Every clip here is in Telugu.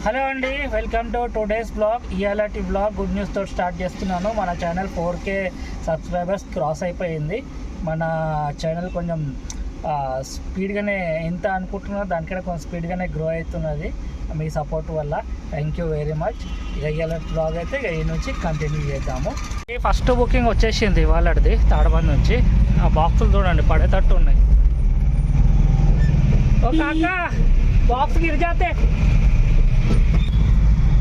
హలో అండి, వెల్కమ్ టు టుడేస్ బ్లాగ్. ఇయాలటి బ్లాగ్ గుడ్ న్యూస్తో స్టార్ట్ చేస్తున్నాను. మన ఛానల్ 4K సబ్స్క్రైబర్స్ క్రాస్ అయిపోయింది. మన ఛానల్ కొంచెం స్పీడ్గానే ఎంత అనుకుంటున్నారో దానికన్నా కొంచెం స్పీడ్గానే గ్రో అవుతున్నది మీ సపోర్ట్ వల్ల. Thank you very much. ఇక ఇయాలటి బ్లాగ్ అయితే ఇక ఈ నుంచి కంటిన్యూ చేద్దాము. ఈ ఫస్ట్ బుకింగ్ వచ్చేసింది వాళ్ళది తాడబంది నుంచి. ఆ బాక్సులు చూడండి పడేటట్టు ఉన్నాయి. ఓకే అక్క, బాక్స్ గిరిజాతే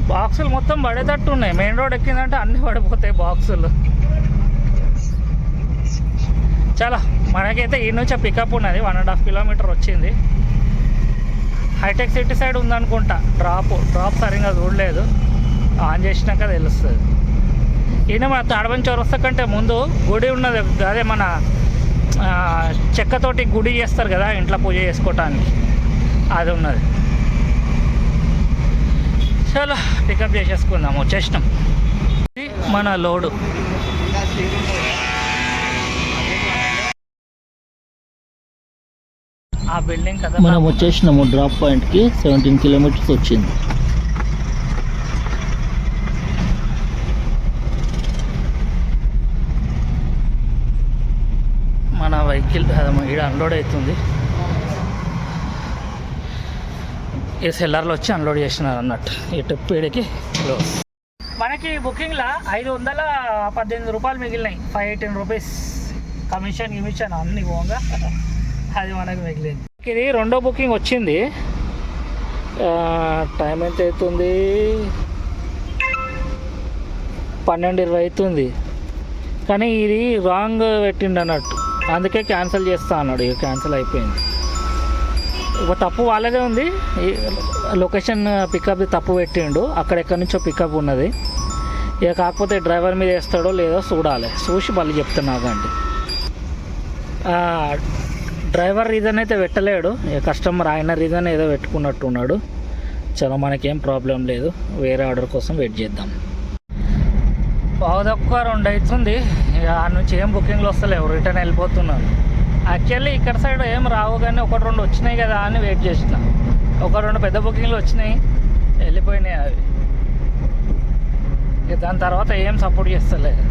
బాక్సులు మొత్తం పడేటట్టు ఉన్నాయి. మెయిన్ రోడ్ ఎక్కిందంటే అన్నీ పడిపోతాయి బాక్సులు. చాలా మనకైతే ఈ నుంచి పికప్ ఉన్నది 1.5 కిలోమీటర్ వచ్చింది. హైటెక్ సిటీ సైడ్ ఉందనుకుంటా. డ్రాప్ సరిగ్గా చూడలేదు, ఆన్ చేసినాక తెలుస్తుంది. ఈయన మన తాడబంది చౌరస్తా కంటే ముందు గుడి ఉన్నది, అదే మన చెక్కతోటి గుడి చేస్తారు కదా ఇంట్లో పూజ చేసుకోవటానికి, అది ఉన్నది. చాలా పికప్ చేసేసుకుందాము, వచ్చేసినాం. ఇది మన లోడు. ఆ బిల్డింగ్ కదా మనం వచ్చేసినాము డ్రాప్ పాయింట్కి. 17 కిలోమీటర్స్ వచ్చింది. మన వెహికల్ ఇక్కడ అన్లోడ్ అవుతుంది. ఈ సెల్లర్లో వచ్చి అన్లోడ్ చేసినారు అన్నట్టు. ఈ ట్రిప్ వీడికి క్లోజ్. మనకి బుకింగ్లో 518 రూపాయలు మిగిలినాయి. 518 రూపీస్ కమిషన్ అన్ని పోగా అది మనకు మిగిలింది. ఇది రెండో బుకింగ్ వచ్చింది. టైం ఎంత అవుతుంది? 12:20 అవుతుంది. కానీ ఇది రాంగ్ పెట్టిండు అన్నట్టు, అందుకే క్యాన్సిల్ చేస్తా అన్నాడు. ఇక క్యాన్సిల్ అయిపోయింది. ఒక తప్పు వాళ్ళదే ఉంది. లొకేషన్ పికప్ తప్పు పెట్టిండు, అక్కడెక్కడి నుంచో పికప్ ఉన్నది. ఇక కాకపోతే డ్రైవర్ మీద వేస్తాడో లేదో చూడాలి, చూసి మళ్ళీ చెప్తున్నా కండి. డ్రైవర్ రీజన్ అయితే పెట్టలేడు, ఇక కస్టమర్ ఆయన రీజన్ ఏదో పెట్టుకున్నట్టు ఉన్నాడు. చలో మనకేం ప్రాబ్లం లేదు, వేరే ఆర్డర్ కోసం వెయిట్ చేద్దాం. పావుదక్కువ 2 అవుతుంది. ఇక ఆ నుంచి ఏం బుకింగ్లు వస్తలేవు, రిటర్న్ వెళ్ళిపోతున్నాను. యాక్చువల్లీ ఇక్కడ సైడ్ ఏం రావు, కానీ 1-2 వచ్చినాయి కదా అని వెయిట్ చేసిన. 1-2 పెద్ద బుకింగ్లు వచ్చినాయి, వెళ్ళిపోయినాయి అవి. ఇక దాని తర్వాత ఏం సపోర్ట్ చేస్తలేదు.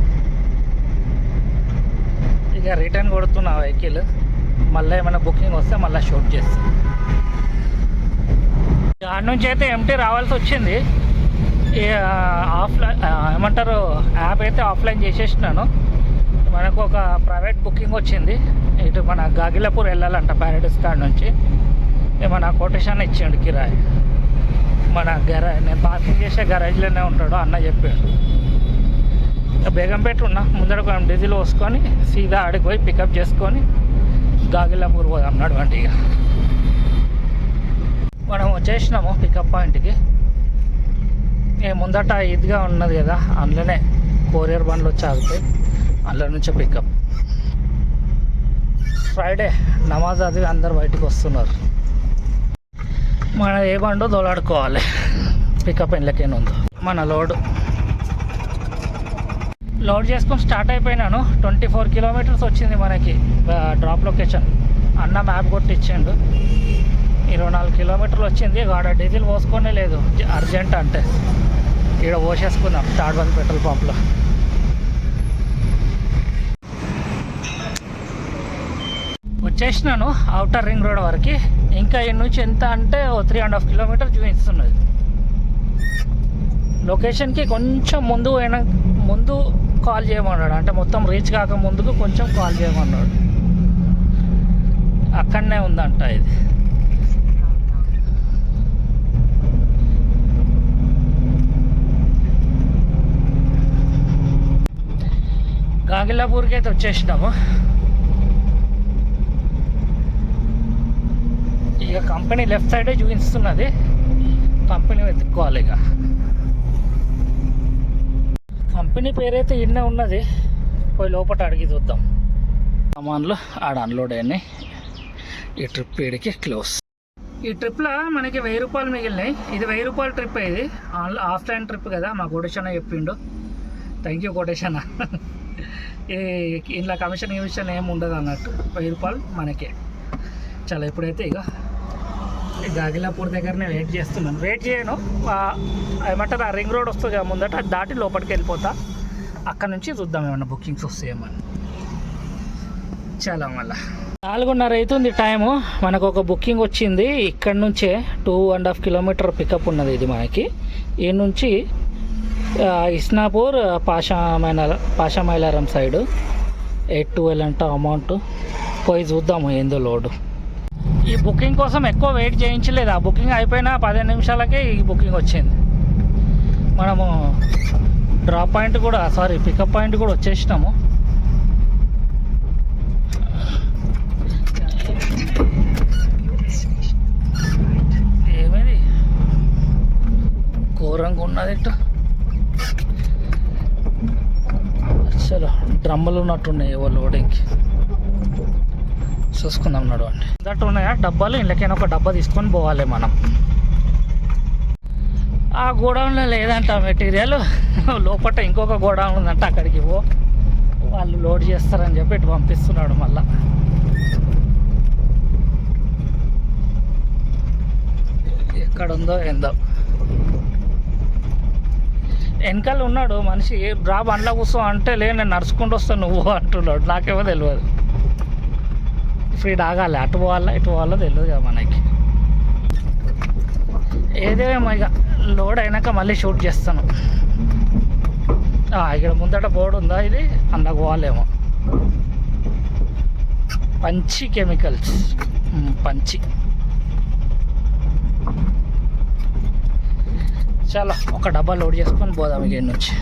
ఇక రిటర్న్ కొడుతున్నా వెహికల్. మళ్ళీ ఏమైనా బుకింగ్ వస్తే మళ్ళీ షూట్ చేస్తాను. దాని నుంచి అయితే ఎంటీ రావాల్సి వచ్చింది. ఆఫ్లైన్ ఏమంటారు, యాప్ అయితే ఆఫ్లైన్ చేసేసినాను. మనకు ఒక ప్రైవేట్ బుకింగ్ వచ్చింది. ఇటు మన గాగిలాపూర్ వెళ్ళాలంట ప్యారడైస్ కాడ నుంచి. మన కొటేషన్ ఇచ్చిండు కిరాయి. మన గరాజ్, నేను పార్కింగ్ చేసే గరాజ్లోనే ఉంటాడు అన్న చెప్పాడు. బేగంపేట ఉన్నా ముందర కొంచెం డీజిల్ పోసుకొని సీదా ఆడికి పోయి పికప్ చేసుకొని గాగిలాపూర్ పోదాం నడవండి. ఇక మనం వచ్చేసినాము పికప్ పాయింట్కి. ముందట ఈద్గా ఉన్నది కదా, అందులోనే కొరియర్ బండ్లు వచ్చి ఆగుతాయి, అందులో నుంచే పికప్. ఫ్రైడే నమాజ్ అది అందరు బయటికి వస్తున్నారు. మన ఏ బండో దోలాడుకోవాలి. పికప్ ఎండ్లకేనా ఉందో. మన లోడ్ చేసుకొని స్టార్ట్ అయిపోయినాను. 24 కిలోమీటర్స్ వచ్చింది మనకి డ్రాప్ లొకేషన్. అన్న మ్యాప్ కొట్టి ఇచ్చిండు. 24 కిలోమీటర్లు వచ్చింది. గాడ డీజిల్ పోసుకొనే లేదు, అర్జెంట్ అంటే ఇక్కడ పోసేసుకుందాం తాడబంది పెట్రోల్ పంప్లో. వచ్చేసినాను అవుటర్ రింగ్ రోడ్ వరకు. ఇంకా ఈ నుంచి ఎంత అంటే 3.5 కిలోమీటర్ చూపిస్తున్నది. లొకేషన్కి కొంచెం ముందు కాల్ చేయమన్నాడు, అంటే మొత్తం రీచ్ కాక ముందుకు కొంచెం కాల్ చేయమన్నాడు. అక్కడనే ఉందంట ఇది. గాగిలాపూర్కి అయితే వచ్చేసినాము. ఇక కంపెనీ లెఫ్ట్ సైడే చూపిస్తున్నది, కంపెనీ వెతుక్కోవాలి. ఇక కంపెనీ పేరైతే ఇన్నే ఉన్నది, పోయి లోపల అడిగి చూద్దాం. సామాన్లు ఆడ అన్లోడ్ అయినాయి. ఈ ట్రిప్ వీడికి క్లోజ్. ఈ ట్రిప్లో మనకి 1000 రూపాయలు మిగిలినాయి. ఇది 1000 రూపాయల ట్రిప్. ఇది ఆఫ్లైన్ ట్రిప్ కదా, మా కోటేషన్ చెప్పిండు. Thank you quotation. ఇంట్లో కమిషన్ ఏమి ఉండదు అన్నట్టు. 1000 రూపాయలు మనకే. చాలా ఇప్పుడైతే ఇక గాగిలాపూర్ దగ్గరనే వెయిట్ చేస్తున్నాను. వెయిట్ చేయను, ఏమంటారు ఆ రింగ్ రోడ్ వస్తుంది కదా ముందట, అది దాటి లోపలికి వెళ్ళిపోతా. అక్కడ నుంచి చూద్దాం ఏమన్నా బుకింగ్స్ వస్తాయేమని. చాలా మళ్ళా 4:30 అవుతుంది టైము. మనకు ఒక బుకింగ్ వచ్చింది ఇక్కడ నుంచే 2.5 కిలోమీటర్ పికప్ ఉన్నది ఇది మనకి. ఈ నుంచి ఇస్నాపూర్ పాషామైలారం సైడు 812 అంట అమౌంట్. పోయి చూద్దాము ఏందో లోడు. ఈ బుకింగ్ కోసం ఎక్కువ వెయిట్ చేయించలేదు, ఆ బుకింగ్ అయిపోయిన 15 నిమిషాలకే ఈ బుకింగ్ వచ్చింది. మనము పికప్ పాయింట్ కూడా వచ్చేసినాము. ఏమేది ఘోరంగా ఉన్నది ఇట్ట, అసలు డ్రమ్ములు ఉన్నట్టున్నాయి ఏవో లోడింగ్కి. చూసుకుందాం నడవండి. దట్టు ఉన్నాయా డబ్బాలు, ఇంట్లోకైనా ఒక డబ్బా తీసుకొని పోవాలి మనం. ఆ గోడౌన్లో లేదంట మెటీరియల్, లోపల ఇంకొక గోడౌన్ ఉందంట, అక్కడికి వాళ్ళు లోడ్ చేస్తారని చెప్పి ఇటు పంపిస్తున్నాడు. మళ్ళా ఎక్కడుందో ఏందో. వెనకాల ఉన్నాడు మనిషి, రా బండ్లో కూర్చో అంటే నేను నడుచుకుంటూ వస్తాను నువ్వు అంటున్నాడు. నాకేమో తెలియదు, ఇప్పుడు ఆగాలి, అటు పోవాలా ఇటు పోవాలో తెలియదు కదా మనకి. ఏదేమో ఇక లోడ్ అయినాక మళ్ళీ షూట్ చేస్తాను. ఇక్కడ ముందట బోర్డు ఉందా, ఇది అందుకు పోవాలేమో. పంచి కెమికల్స్, పంచి. చాలా ఒక డబ్బా లోడ్ చేసుకొని పోదాం ఇక్కడి నుంచి.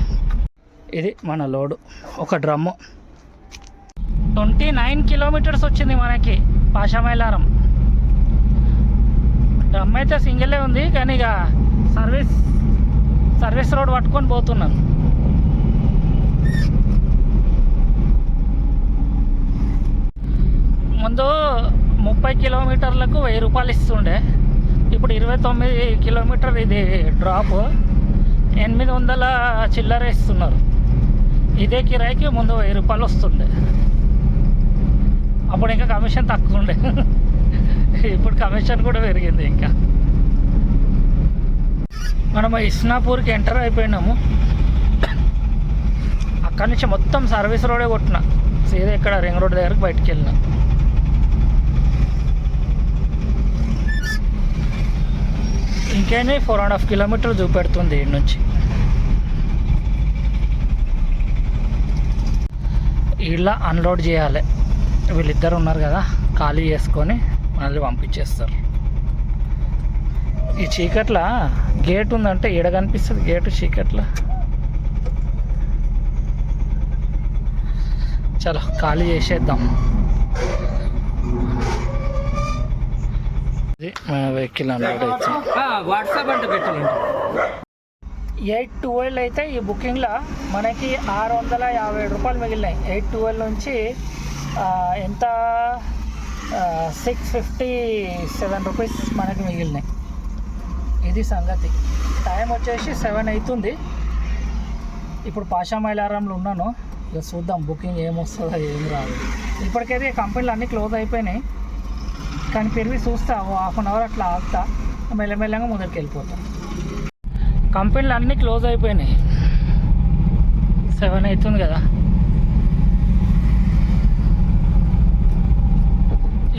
ఇది మన లోడు, ఒక డ్రమ్ము. 29 కిలోమీటర్స్ వచ్చింది మనకి పాషామైలారం. డ్రమ్ అయితే సింగిలే ఉంది, కానీ ఇక సర్వీస్ రోడ్ పట్టుకొని పోతున్నాను. ముందు 30 కిలోమీటర్లకు 1000 రూపాయలు ఇస్తుండే, ఇప్పుడు 29 కిలోమీటర్ ఇది డ్రాప్ 800 చిల్లర ఇస్తున్నారు. ఇదే కిరాయికి ముందు 1000 రూపాయలు వస్తుండే. అప్పుడు ఇంకా కమిషన్ తక్కువ ఉండే, ఇప్పుడు కమిషన్ కూడా పెరిగింది. ఇంకా మనం ఇస్నాపూర్కి ఎంటర్ అయిపోయినాము. అక్కడి నుంచి మొత్తం సర్వీస్ రోడే కొట్టిన, సీదా ఇక్కడ రింగ్ రోడ్ దగ్గరకు బయటికి వెళ్ళిన. ఇంకేంటి 4.5 కిలోమీటర్లు చూపెడుతుంది ఈ నుంచి. ఇలా అన్లోడ్ చేయాలి, వీళ్ళిద్దరు ఉన్నారు కదా, ఖాళీ చేసుకొని మళ్ళీ పంపించేస్తారు. ఈ చీకట్ల గేట్ ఉందంటే ఈడ కనిపిస్తుంది గేటు చీకట్ల. చలో ఖాళీ చేసేద్దాం. వెహికల్ అన్లోడ్ అయితే వాట్సాప్ అంటే పెట్టాలండి. 812 అయితే ఈ బుకింగ్లో మనకి 657 రూపాయలు మిగిలినాయి. 812 నుంచి ఎంత 657 రూపీస్ మనకి మిగిలినాయి. ఇది సంగతి. టైం వచ్చేసి 7 అవుతుంది. ఇప్పుడు పాషామైలారంలో ఉన్నాను. ఇక చూద్దాం బుకింగ్ ఏమొస్తుందో ఏం రాదు. ఇప్పటికైతే కంపెనీలు అన్నీ క్లోజ్ అయిపోయినాయి, కానీ పెరిగి చూస్తా, హాఫ్ అన్ అవర్ అట్లా ఆగుతా, మెల్లమెల్లగా ముందరికి వెళ్ళిపోతా. కంపెనీలు అన్నీ క్లోజ్ అయిపోయినాయి. 7 అవుతుంది కదా,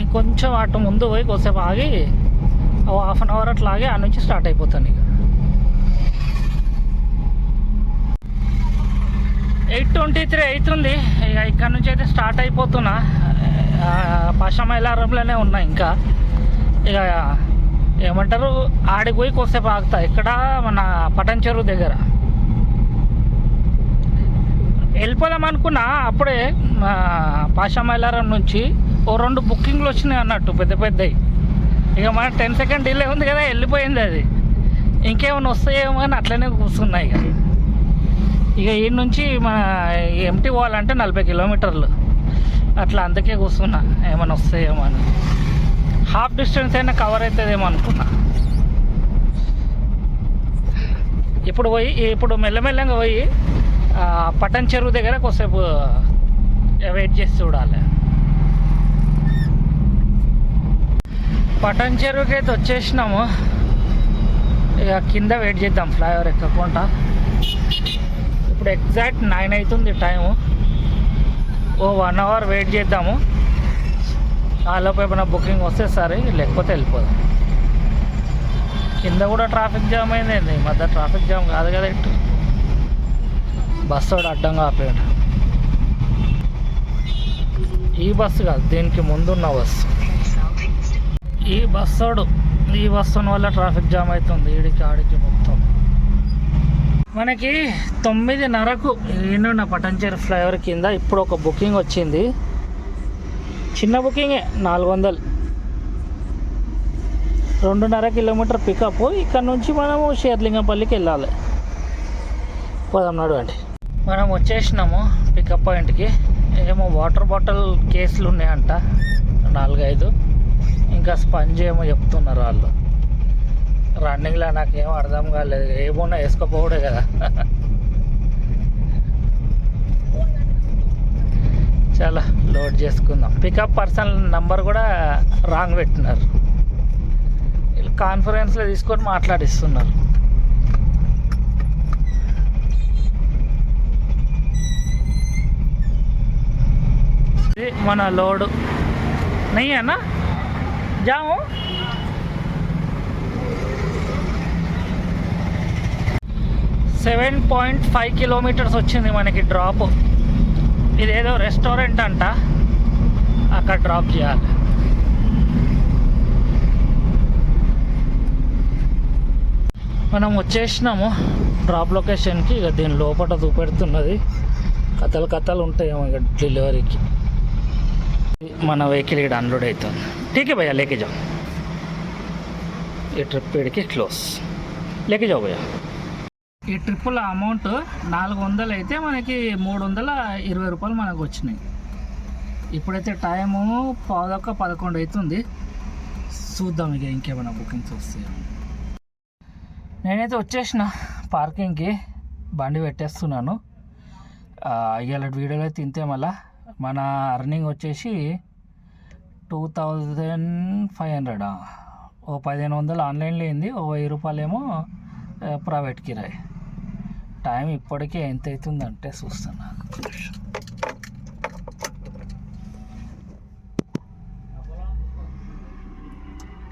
ఇంకొంచెం అటు ముందు పోయి కొద్దిసేపు ఆగి హాఫ్ అన్ అవర్ అట్లా ఆగి ఆ నుంచి స్టార్ట్ అయిపోతాను. ఇక 8:23 అవుతుంది. ఇక ఇక్కడ నుంచి అయితే స్టార్ట్ అయిపోతున్నా. పాషామైలారంలోనే ఉన్నా. ఇంకా ఇక ఏమంటారు ఆడికి పోయి కొద్దిసేపు ఆగుతా. ఇక్కడ మన పటన్ చెరువు దగ్గర వెళ్ళిపోదాం అనుకున్నా. అప్పుడే పాషామైలారం నుంచి 2 బుకింగ్లు వచ్చినాయి అన్నట్టు, పెద్ద పెద్దవి. ఇక మన 10 సెకండ్ డిలే ఉంది కదా, వెళ్ళిపోయింది అది. ఇంకేమైనా వస్తాయేమో అని అట్లనే కూర్చున్నాయి. ఇక ఈ నుంచి మన ఎంటీ పోవాలంటే 40 కిలోమీటర్లు అట్లా, అందుకే కూర్చున్నా ఏమైనా వస్తాయేమో అని. హాఫ్ డిస్టెన్స్ అయినా కవర్ అవుతుందేమో అనుకున్నా. ఇప్పుడు మెల్లమెల్లగా పోయి పటన్ చెరువు దగ్గర కొద్దిసేపు వెయిట్ చేసి చూడాలి. పటన్ చెరువుకి అయితే వచ్చేసినాము. ఇక కింద వెయిట్ చేద్దాం ఫ్లైఓవర్ ఎక్కకుండా. ఇప్పుడు ఎగ్జాక్ట్ 9 అవుతుంది టైము. ఓ 1 అవర్ వెయిట్ చేద్దాము. ఆలోపు ఏమైనా బుకింగ్ వస్తే సరే, లేకపోతే వెళ్ళిపోదాం. కింద కూడా ట్రాఫిక్ జామ్ అయింది. ఈ మధ్య ట్రాఫిక్ జామ్ కాదు కదా ఇటు. బస్సు వాడు అడ్డంగా ఆపాడు. ఈ బస్సు కాదు, దీనికి ముందున్న బస్సు. ఈ బస్సు వల్ల ట్రాఫిక్ జామ్ అవుతుంది ఈడికి ఆడికి మొత్తం. మనకి 9:30కు ఈయన పటంచేరు ఫ్లైఓవర్ కింద ఇప్పుడు ఒక బుకింగ్ వచ్చింది. చిన్న బుకింగే, 400. 2.5 కిలోమీటర్ పికప్. ఇక్కడ నుంచి మనము షేర్లింగంపల్లికి వెళ్ళాలి. పోదాం నడవండి. మనం వచ్చేసినాము పికప్ పాయింట్కి. ఏమో వాటర్ బాటిల్ కేసులు ఉన్నాయంట 4-5. ఇంకా స్పంజ్ ఏమో చెప్తున్నారు వాళ్ళు. రన్నింగ్లో నాకేమో అర్థం కాలేదు. ఏమన్నా వేసుకోపోవడే కదా. చాలా లోడ్ చేసుకుందాం. పికప్ పర్సన్ నంబర్ కూడా రాంగ్ పెట్టినారు. వీళ్ళు కాన్ఫరెన్స్లో తీసుకొని మాట్లాడిస్తున్నారు. ఇది మన లోడు నయ్యనా జాము. .5 కిలోమీటర్స్ వచ్చింది మనకి డ్రాప్. ఇదేదో రెస్టారెంట్ అంట, అక్కడ డ్రాప్ చేయాలి. మనం వచ్చేసినాము డ్రాప్ లొకేషన్కి. ఇక దీని లోపల చూపెడుతున్నది. కథలు ఉంటాయేమో ఇక డెలివరీకి. మన వెహికల్ ఇక్కడ అన్లోడ్ అవుతుంది. ఠీకే భయ్యా, లేకే జాओ. ఈ ట్రిప్ ఇడికి క్లోజ్. లేకే జాओ భయ్యా. ఈ ట్రిప్పుల అమౌంట్ 400 అయితే మనకి 320 రూపాయలు మనకు వచ్చినాయి. ఇప్పుడైతే టైము 11 అవుతుంది. చూద్దాం ఇక ఇంకేమైనా బుకింగ్స్ వస్తాయి. నేనైతే వచ్చేసిన పార్కింగ్కి, బండి పెట్టేస్తున్నాను. ఇవాళ వీడియోలో అయితే ఇంతే. మళ్ళా మన అర్నింగ్ వచ్చేసి 2500. ఓ 1500 ఆన్లైన్లో అయింది. ఓ 1000 రూపాయలేమో ప్రైవేట్ కిరాయి. టైం ఇప్పటికే ఎంత అవుతుందంటే చూస్తున్నాను.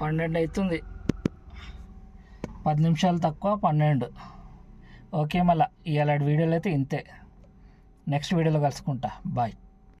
12 అవుతుంది. 10 నిమిషాలు తక్కువ 12. ఓకే, మళ్ళీ ఇవాళ వీడియోలో అయితే ఇంతే. నెక్స్ట్ వీడియోలో కలుసుకుంటా. బాయ్.